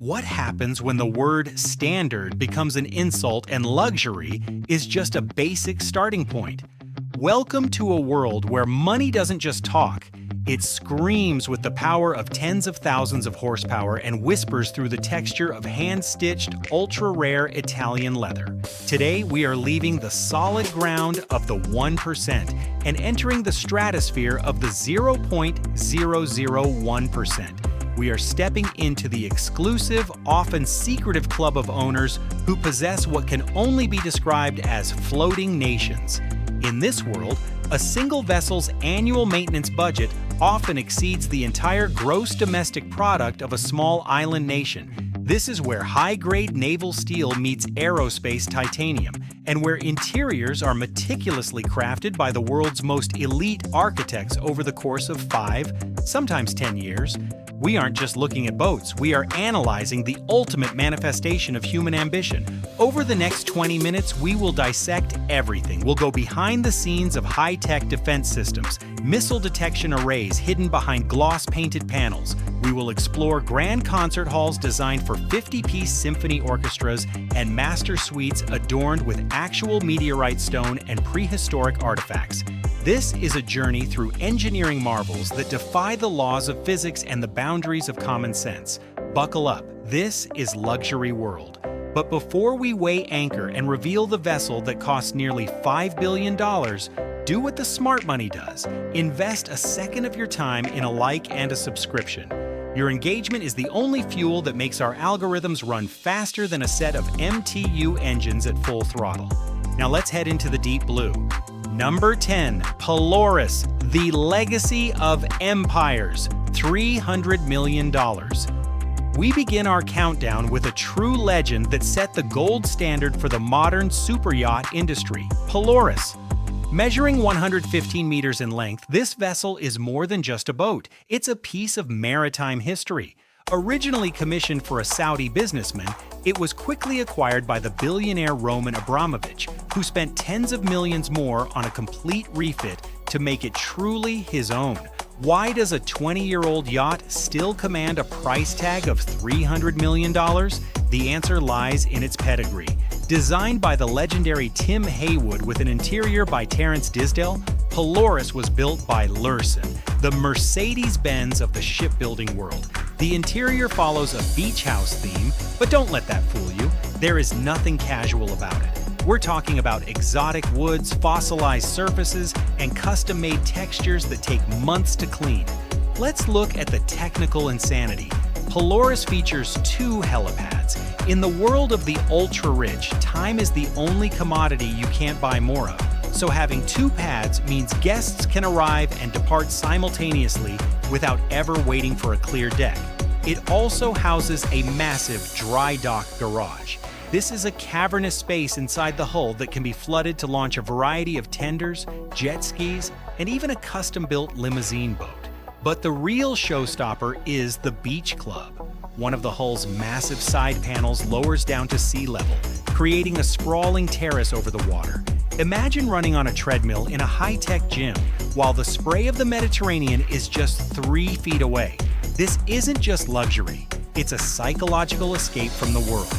What happens when the word standard becomes an insult and luxury is just a basic starting point? Welcome to a world where money doesn't just talk, it screams with the power of tens of thousands of horsepower and whispers through the texture of hand-stitched, ultra-rare Italian leather. Today, we are leaving the solid ground of the 1% and entering the stratosphere of the 0.001%. We are stepping into the exclusive, often secretive club of owners who possess what can only be described as floating nations. In this world, a single vessel's annual maintenance budget often exceeds the entire gross domestic product of a small island nation. This is where high-grade naval steel meets aerospace titanium, and where interiors are meticulously crafted by the world's most elite architects over the course of 5, sometimes 10 years. We aren't just looking at boats, we are analyzing the ultimate manifestation of human ambition. Over the next 20 minutes, we will dissect everything. We'll go behind the scenes of high-tech defense systems, missile detection arrays hidden behind gloss-painted panels. We will explore grand concert halls designed for 50-piece symphony orchestras and master suites adorned with actual meteorite stone and prehistoric artifacts. This is a journey through engineering marvels that defy the laws of physics and the boundaries of common sense. Buckle up, this is Luxury World. But before we weigh anchor and reveal the vessel that costs nearly $5 billion, do what the smart money does. Invest a second of your time in a like and a subscription. Your engagement is the only fuel that makes our algorithms run faster than a set of MTU engines at full throttle. Now let's head into the deep blue. Number 10, Polaris, the legacy of empires, $300 million. We begin our countdown with a true legend that set the gold standard for the modern superyacht industry, Polaris. Measuring 115 meters in length, this vessel is more than just a boat. It's a piece of maritime history. Originally commissioned for a Saudi businessman, it was quickly acquired by the billionaire Roman Abramovich, who spent tens of millions more on a complete refit to make it truly his own. Why does a 20-year-old yacht still command a price tag of $300 million? The answer lies in its pedigree. Designed by the legendary Tim Haywood with an interior by Terence Disdell, Polaris was built by Lursen, the Mercedes-Benz of the shipbuilding world. The interior follows a beach house theme, but don't let that fool you. There is nothing casual about it. We're talking about exotic woods, fossilized surfaces, and custom-made textures that take months to clean. Let's look at the technical insanity. Polaris features 2 helipads. In the world of the ultra-rich, time is the only commodity you can't buy more of. So having 2 pads means guests can arrive and depart simultaneously without ever waiting for a clear deck. It also houses a massive dry dock garage. This is a cavernous space inside the hull that can be flooded to launch a variety of tenders, jet skis, and even a custom-built limousine boat. But the real showstopper is the Beach Club. One of the hull's massive side panels lowers down to sea level, creating a sprawling terrace over the water. Imagine running on a treadmill in a high-tech gym, while the spray of the Mediterranean is just 3 feet away. This isn't just luxury, it's a psychological escape from the world.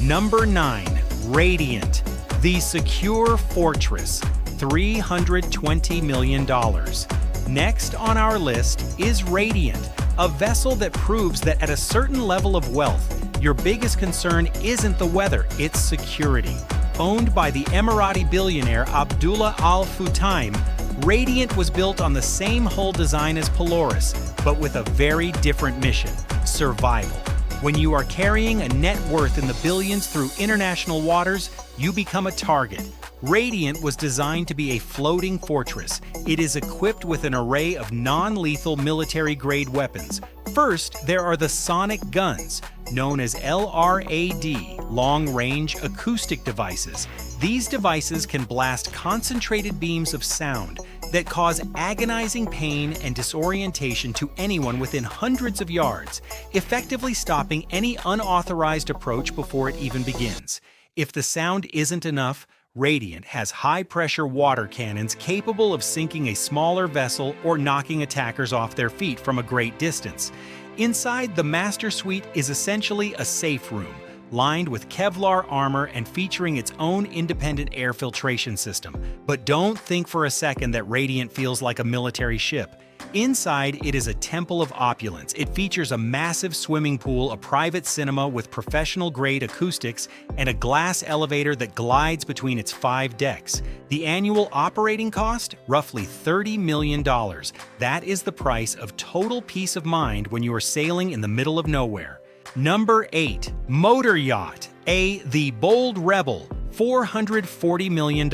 Number 9, Radiant, the secure fortress, $320 million. Next on our list is Radiant, a vessel that proves that at a certain level of wealth, your biggest concern isn't the weather, it's security. Owned by the Emirati billionaire Abdullah Al Futtaim, Radiant was built on the same hull design as Polaris, but with a very different mission: survival. When you are carrying a net worth in the billions through international waters, you become a target. Radiant was designed to be a floating fortress. It is equipped with an array of non-lethal military-grade weapons. First, there are the sonic guns, known as LRAD, long-range acoustic devices. These devices can blast concentrated beams of sound that cause agonizing pain and disorientation to anyone within hundreds of yards, effectively stopping any unauthorized approach before it even begins. If the sound isn't enough, Radiant has high-pressure water cannons capable of sinking a smaller vessel or knocking attackers off their feet from a great distance. Inside, the master suite is essentially a safe room, lined with Kevlar armor and featuring its own independent air filtration system. But don't think for a second that Radiant feels like a military ship. Inside, it is a temple of opulence. It features a massive swimming pool, a private cinema with professional-grade acoustics, and a glass elevator that glides between its 5 decks. The annual operating cost? Roughly $30 million. That is the price of total peace of mind when you are sailing in the middle of nowhere. Number 8. Motor Yacht. The Bold Rebel. $440 million.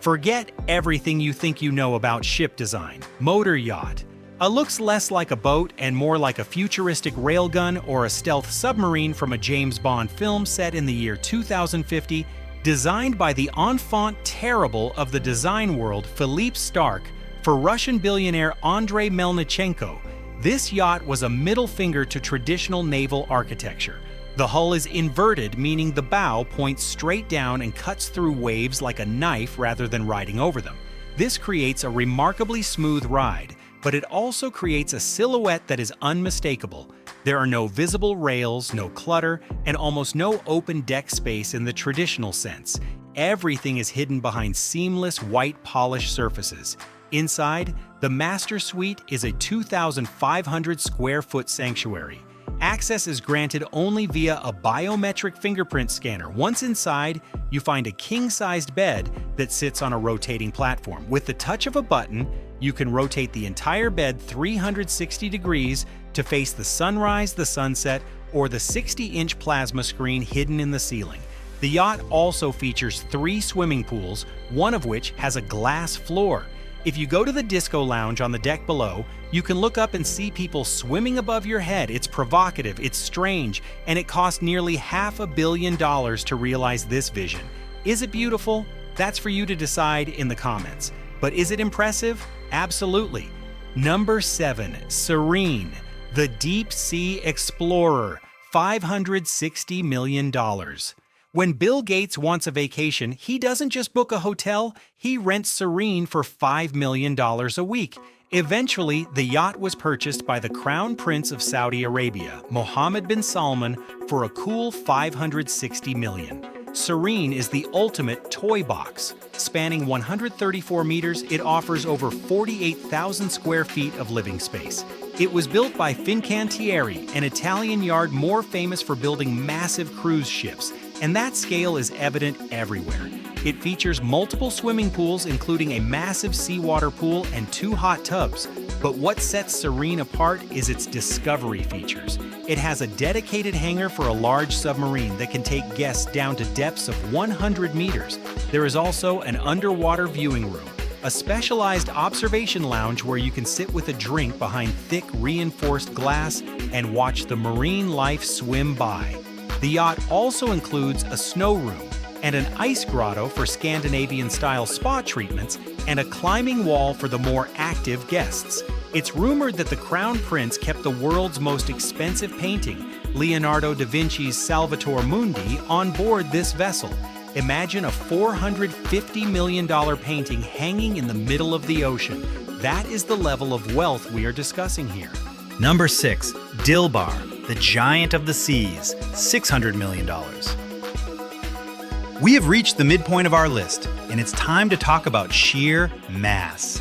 Forget everything you think you know about ship design. Motor Yacht. Looks less like a boat and more like a futuristic railgun or a stealth submarine from a James Bond film set in the year 2050, designed by the enfant terrible of the design world, Philippe Starck, for Russian billionaire Andrei Melnichenko. This yacht was a middle finger to traditional naval architecture. The hull is inverted, meaning the bow points straight down and cuts through waves like a knife rather than riding over them. This creates a remarkably smooth ride, but it also creates a silhouette that is unmistakable. There are no visible rails, no clutter, and almost no open deck space in the traditional sense. Everything is hidden behind seamless white polished surfaces. Inside, the master suite is a 2,500 square foot sanctuary. Access is granted only via a biometric fingerprint scanner. Once inside, you find a king-sized bed that sits on a rotating platform. With the touch of a button, you can rotate the entire bed 360 degrees to face the sunrise, the sunset, or the 60-inch plasma screen hidden in the ceiling. The yacht also features 3 swimming pools, one of which has a glass floor. If you go to the disco lounge on the deck below, you can look up and see people swimming above your head. It's provocative, it's strange, and it cost nearly $500 million to realize this vision. Is it beautiful? That's for you to decide in the comments. But is it impressive? Absolutely. Number 7. Serene, the Deep Sea Explorer, $560 million. When Bill Gates wants a vacation, he doesn't just book a hotel, he rents Serene for $5 million a week. Eventually, the yacht was purchased by the Crown Prince of Saudi Arabia, Mohammed bin Salman, for a cool $560 million. Serene is the ultimate toy box. Spanning 134 meters, it offers over 48,000 square feet of living space. It was built by Fincantieri, an Italian yard more famous for building massive cruise ships, and that scale is evident everywhere. It features multiple swimming pools, including a massive seawater pool and 2 hot tubs. But what sets Serene apart is its discovery features. It has a dedicated hangar for a large submarine that can take guests down to depths of 100 meters. There is also an underwater viewing room, a specialized observation lounge where you can sit with a drink behind thick reinforced glass and watch the marine life swim by. The yacht also includes a snow room and an ice grotto for Scandinavian-style spa treatments and a climbing wall for the more active guests. It's rumored that the Crown Prince kept the world's most expensive painting, Leonardo da Vinci's Salvator Mundi, on board this vessel. Imagine a $450 million painting hanging in the middle of the ocean. That is the level of wealth we are discussing here. Number 6. Dilbar, the giant of the seas, $600 million. We have reached the midpoint of our list, and it's time to talk about sheer mass.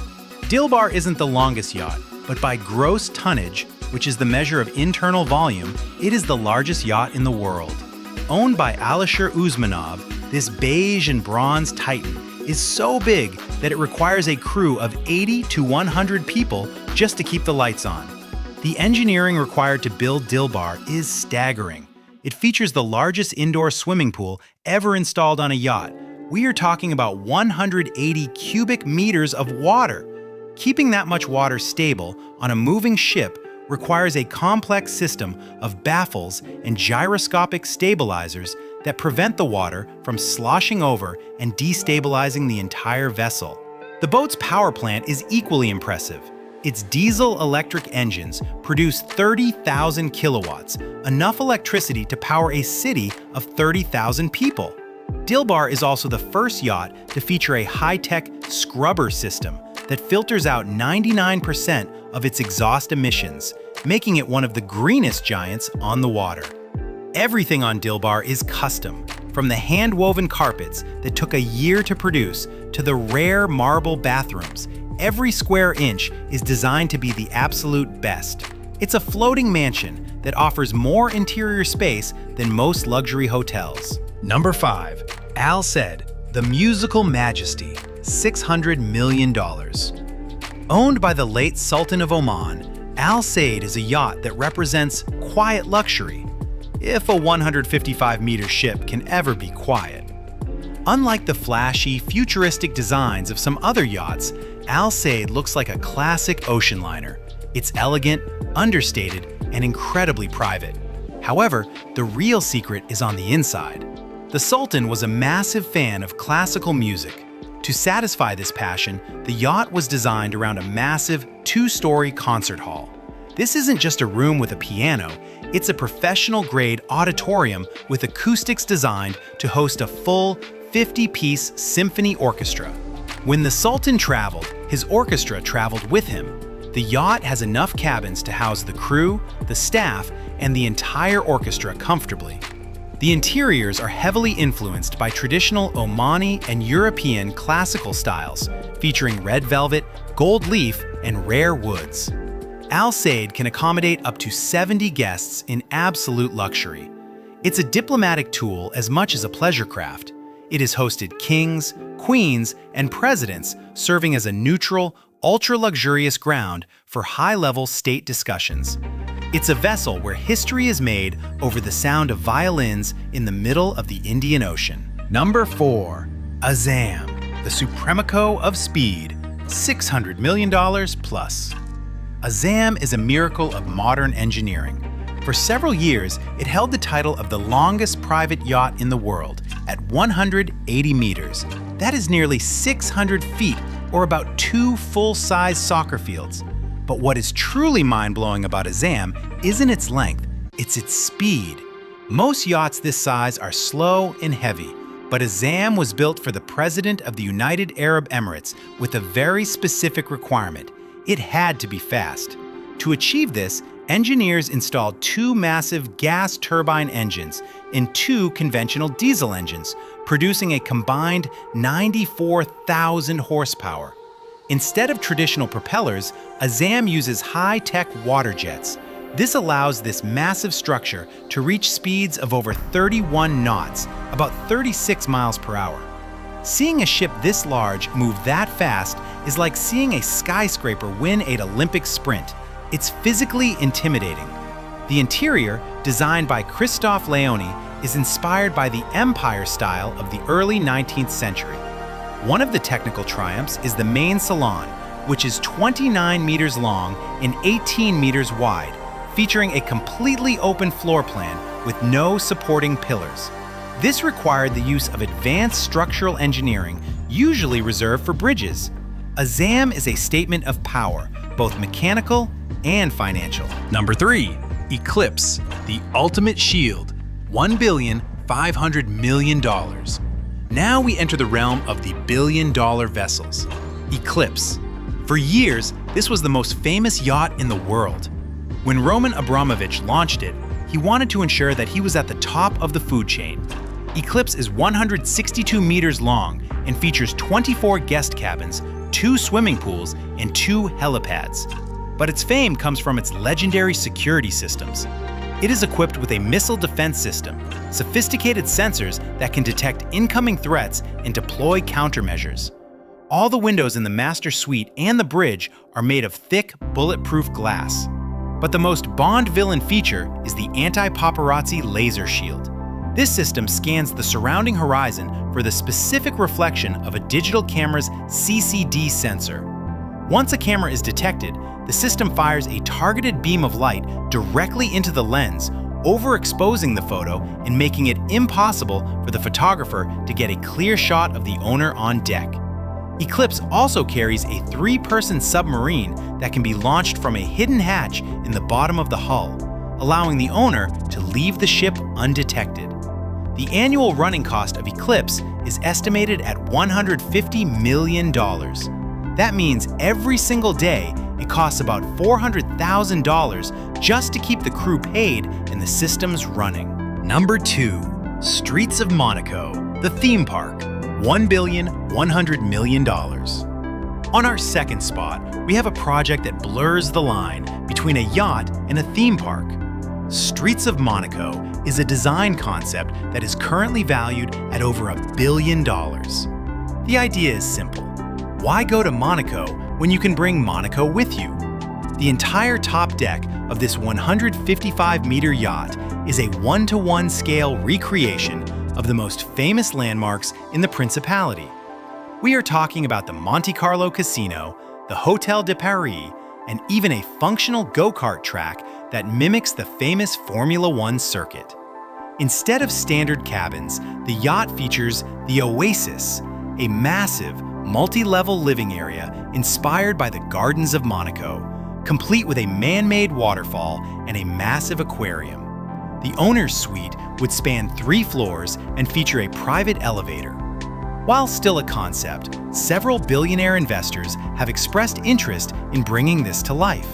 Dilbar isn't the longest yacht, but by gross tonnage, which is the measure of internal volume, it is the largest yacht in the world. Owned by Alisher Usmanov, this beige and bronze titan is so big that it requires a crew of 80 to 100 people just to keep the lights on. The engineering required to build Dilbar is staggering. It features the largest indoor swimming pool ever installed on a yacht. We are talking about 180 cubic meters of water. Keeping that much water stable on a moving ship requires a complex system of baffles and gyroscopic stabilizers that prevent the water from sloshing over and destabilizing the entire vessel. The boat's power plant is equally impressive. Its diesel-electric engines produce 30,000 kilowatts, enough electricity to power a city of 30,000 people. Dilbar is also the first yacht to feature a high-tech scrubber system that filters out 99% of its exhaust emissions. making it one of the greenest giants on the water. Everything on Dilbar is custom, from the hand-woven carpets that took a year to produce to the rare marble bathrooms. Every square inch is designed to be the absolute best. It's a floating mansion that offers more interior space than most luxury hotels. Number 5. Al Said, the Musical Majesty, $600 million. Owned by the late Sultan of Oman, Al Said is a yacht that represents quiet luxury, if a 155-meter ship can ever be quiet. Unlike the flashy, futuristic designs of some other yachts, Al Said looks like a classic ocean liner. It's elegant, understated, and incredibly private. However, the real secret is on the inside. The Sultan was a massive fan of classical music. To satisfy this passion, the yacht was designed around a massive, two-story concert hall. This isn't just a room with a piano, it's a professional-grade auditorium with acoustics designed to host a full 50-piece symphony orchestra. When the Sultan traveled, his orchestra traveled with him. The yacht has enough cabins to house the crew, the staff, and the entire orchestra comfortably. The interiors are heavily influenced by traditional Omani and European classical styles, featuring red velvet, gold leaf, and rare woods. Al Said can accommodate up to 70 guests in absolute luxury. It's a diplomatic tool as much as a pleasure craft. It has hosted kings, queens, and presidents, serving as a neutral, ultra-luxurious ground for high-level state discussions. It's a vessel where history is made over the sound of violins in the middle of the Indian Ocean. Number 4. Azam, the Supremaco of Speed, $600 million plus. Azam is a miracle of modern engineering. For several years, it held the title of the longest private yacht in the world at 180 meters. That is nearly 600 feet, or about 2 full-size soccer fields. But what is truly mind-blowing about Azam isn't its length, it's its speed. Most yachts this size are slow and heavy, but Azam was built for the President of the United Arab Emirates with a very specific requirement. It had to be fast. To achieve this, engineers installed 2 massive gas turbine engines and 2 conventional diesel engines, producing a combined 94,000 horsepower. Instead of traditional propellers, Azam uses high-tech water jets. This allows this massive structure to reach speeds of over 31 knots, about 36 miles per hour. Seeing a ship this large move that fast is like seeing a skyscraper win an Olympic sprint. It's physically intimidating. The interior, designed by Christophe Leoni, is inspired by the Empire style of the early 19th century. One of the technical triumphs is the main salon, which is 29 meters long and 18 meters wide, featuring a completely open floor plan with no supporting pillars. This required the use of advanced structural engineering, usually reserved for bridges. Azam is a statement of power, both mechanical and financial. Number 3. Eclipse, the ultimate shield, $1.5 billion. Now we enter the realm of the billion-dollar vessels. Eclipse. For years, this was the most famous yacht in the world. When Roman Abramovich launched it, he wanted to ensure that he was at the top of the food chain. Eclipse is 162 meters long and features 24 guest cabins, 2 swimming pools, and 2 helipads. But its fame comes from its legendary security systems. It is equipped with a missile defense system, sophisticated sensors that can detect incoming threats and deploy countermeasures. All the windows in the master suite and the bridge are made of thick, bulletproof glass. But the most Bond villain feature is the anti-paparazzi laser shield. This system scans the surrounding horizon for the specific reflection of a digital camera's CCD sensor. Once a camera is detected, the system fires a targeted beam of light directly into the lens, overexposing the photo and making it impossible for the photographer to get a clear shot of the owner on deck. Eclipse also carries a 3-person submarine that can be launched from a hidden hatch in the bottom of the hull, allowing the owner to leave the ship undetected. The annual running cost of Eclipse is estimated at $150 million. That means every single day, It costs about $400,000 just to keep the crew paid and the systems running. Number 2. Streets of Monaco, the theme park, $1.1 billion. On our second spot, we have a project that blurs the line between a yacht and a theme park. Streets of Monaco is a design concept that is currently valued at over $1 billion. The idea is simple. Why go to Monaco when you can bring Monaco with you? The entire top deck of this 155-meter yacht is a 1-to-1 scale recreation of the most famous landmarks in the Principality. We are talking about the Monte Carlo Casino, the Hotel de Paris, and even a functional go-kart track that mimics the famous Formula One circuit. Instead of standard cabins, the yacht features the Oasis, a massive, multi-level living area inspired by the Gardens of Monaco, complete with a man-made waterfall and a massive aquarium. The owner's suite would span 3 floors and feature a private elevator. While still a concept, several billionaire investors have expressed interest in bringing this to life.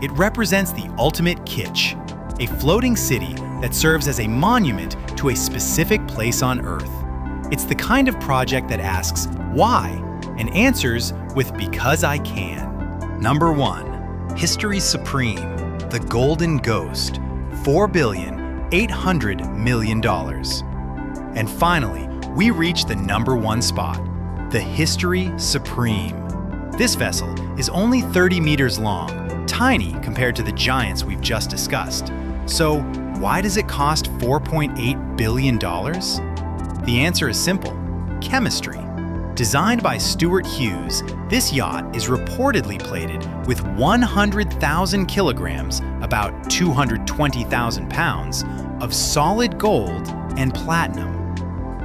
It represents the ultimate kitsch, a floating city that serves as a monument to a specific place on Earth. It's the kind of project that asks, why? And answers with because I can. Number 1. History Supreme, the Golden Ghost, $4.8 billion. And finally, we reach the number 1 spot, the History Supreme. This vessel is only 30 meters long, tiny compared to the giants we've just discussed. So why does it cost $4.8 billion? The answer is simple: chemistry. Designed by Stuart Hughes, this yacht is reportedly plated with 100,000 kilograms, about 220,000 pounds, of solid gold and platinum.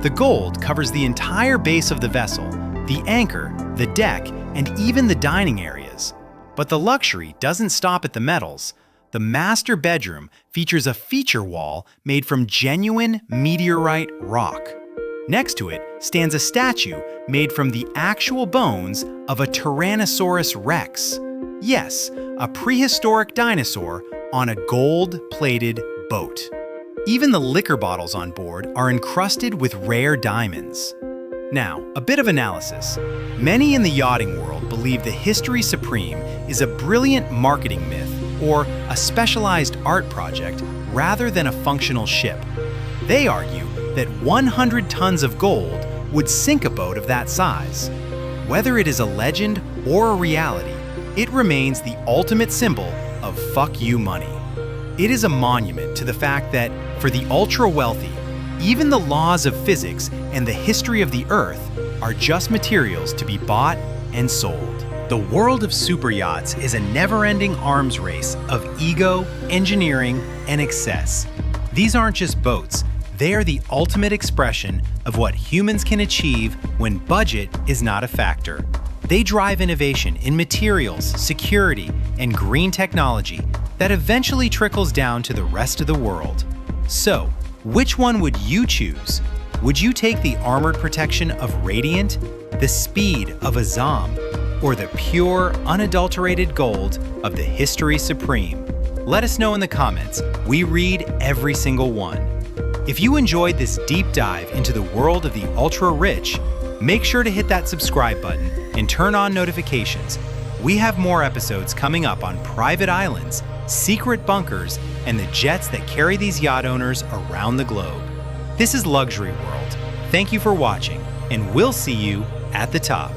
The gold covers the entire base of the vessel, the anchor, the deck, and even the dining areas. But the luxury doesn't stop at the metals. The master bedroom features a feature wall made from genuine meteorite rock. Next to it stands a statue made from the actual bones of a Tyrannosaurus rex. Yes, a prehistoric dinosaur on a gold-plated boat. Even the liquor bottles on board are encrusted with rare diamonds. Now, a bit of analysis. Many in the yachting world believe the History Supreme is a brilliant marketing myth or a specialized art project rather than a functional ship. They argue that 100 tons of gold would sink a boat of that size. Whether it is a legend or a reality, it remains the ultimate symbol of fuck you money. It is a monument to the fact that, for the ultra-wealthy, even the laws of physics and the history of the Earth are just materials to be bought and sold. The world of super yachts is a never-ending arms race of ego, engineering, and excess. These aren't just boats. They are the ultimate expression of what humans can achieve when budget is not a factor. They drive innovation in materials, security, and green technology that eventually trickles down to the rest of the world. So, which one would you choose? Would you take the armored protection of Radiant, the speed of Azam, or the pure, unadulterated gold of the History Supreme? Let us know in the comments. We read every single one. If you enjoyed this deep dive into the world of the ultra-rich, make sure to hit that subscribe button and turn on notifications. We have more episodes coming up on private islands, secret bunkers, and the jets that carry these yacht owners around the globe. This is Luxury World. Thank you for watching, and we'll see you at the top.